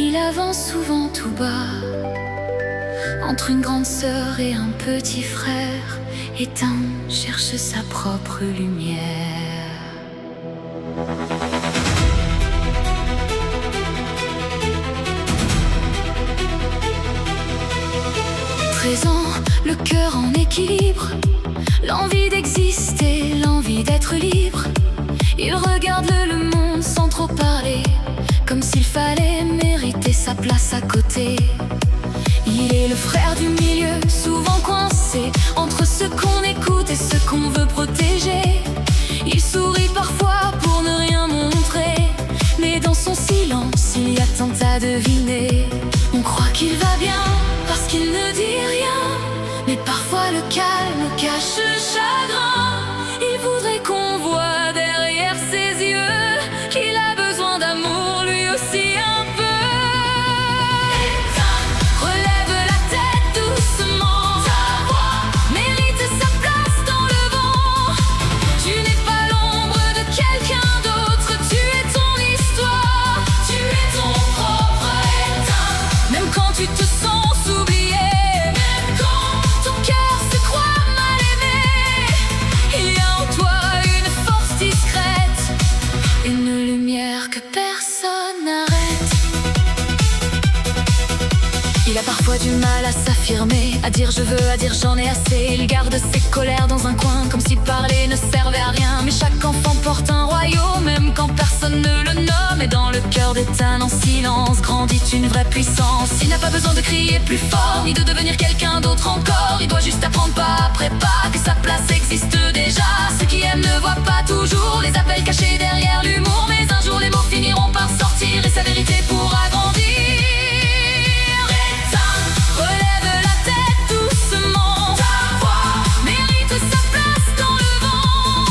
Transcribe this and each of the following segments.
Il avance souvent tout bas, entre une grande sœur et un petit frère. Ethan cherche sa propre lumière. 13 ans, le cœur en équilibre, l'envie d'exister, l'envie d'être libre. Il regarde le monde sans trop parler, comme s'il fallait mériter sa place à côté. Il est le frère du milieu, souvent coincé entre ce qu'on écoute et ce qu'on veut protéger. Il sourit parfois pour ne rien montrer, mais dans son silence il y a tant à deviner. On croit qu'il va bien parce qu'il ne dit rien, mais parfois le calme cache le chagrin. Il voudrait qu'on voit derrière ses yeux qu'il a besoin d'amour lui aussi un peu. Relève la tête doucement, ta voix mérite sa place dans le vent. Tu n'es pas l'ombre de quelqu'un d'autre, tu es ton histoire, tu es ton propre état. Même quand tu te sens oublié, même quand ton cœur se croit mal aimé, il y a en toi une force discrète, une lumière que personne n'arrête. Il a parfois du mal à s'affirmer, à dire je veux, à dire j'en ai assez. Il garde ses colères dans un coin, comme si parler ne servait à rien. Mais chaque enfant porte un royaume, même quand personne ne le nomme. Et dans le cœur d'Ethan en silence grandit une vraie puissance. Il n'a pas besoin de crier plus fort, ni de devenir quelqu'un d'autre encore. Il doit juste apprendre pas après pas que sa place existe déjà. Ceux qui aiment ne voient pas toujours les appels cachés derrière l'humour, mais un jour les mots finiront par sortir et sa vérité pourra grandir. Relève la tête doucement, ta voix mérite sa place dans le vent.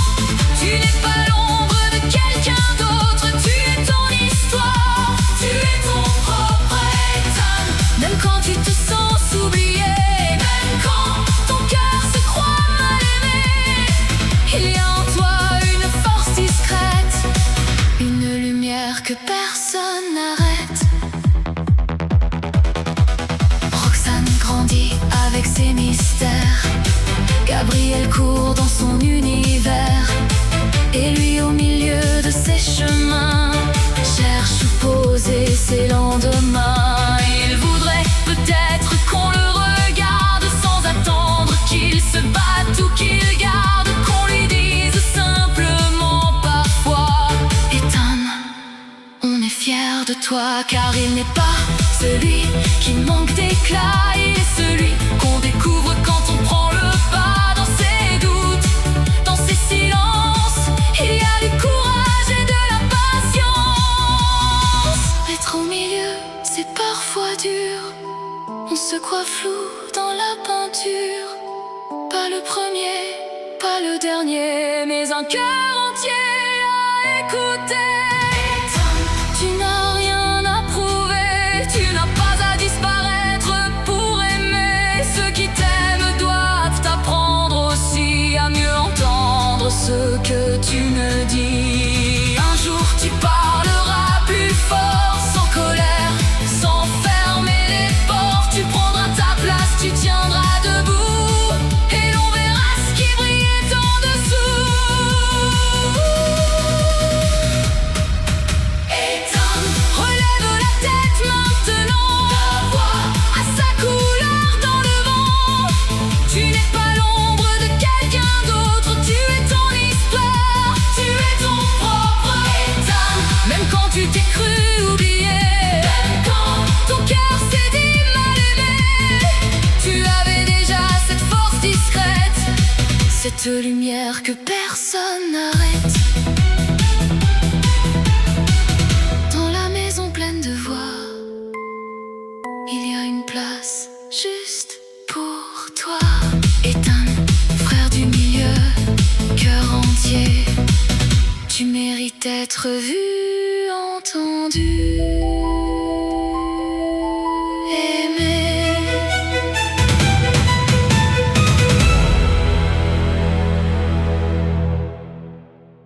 Tu n'es pas l'ombre de quelqu'un d'autre, tu es ton histoire, tu es ton propre Ethan. Même quand tu te sens oublié, même quand ton cœur se croit mal aimé, il y a en toi une force discrète, une lumière que personne n'arrête. Grandit avec ses mystères, Gabriel court dans son univers, et lui au milieu de ses chemins cherche où poser ses lendemains. Il voudrait peut-être qu'on le regarde sans attendre qu'il se batte ou qu'il garde, qu'on lui dise simplement parfois Ethan, on est fier de toi, car il n'est pas celui qui manque d'éclat, il est celui qu'on découvre quand on prend le pas. Dans ses doutes, dans ses silences, il y a du courage et de la patience. Être au milieu, c'est parfois dur, on se croit flou dans la peinture. Pas le premier, pas le dernier, mais un cœur entier à écouter. Tu n'as rien à prouver, tu n'as pas à disparaître pour aimer. Ceux qui t'aiment doivent t'apprendre aussi à mieux entendre ce que tu me dis. Un jour tu parleras plus fort, sans colère, sans fermer les portes. Tu prendras ta place, tu tiendras debout, et l'on verra ce qui brillait en dessous. Relève la tête maintenant, ta voix a sa couleur dans le vent. Tu n'es pas l'ombre de quelqu'un d'autre, tu es ton histoire, tu es ton propre Ethan. Même quand tu t'es cru oublié, même quand ton cœur s'est dit mal aimé, tu avais déjà cette force discrète, cette lumière que personne n'arrête. Dans la maison pleine de voix, il y a une place juste pour toi. Ethan, frère du milieu, cœur entier, tu mérites d'être vu, entendu.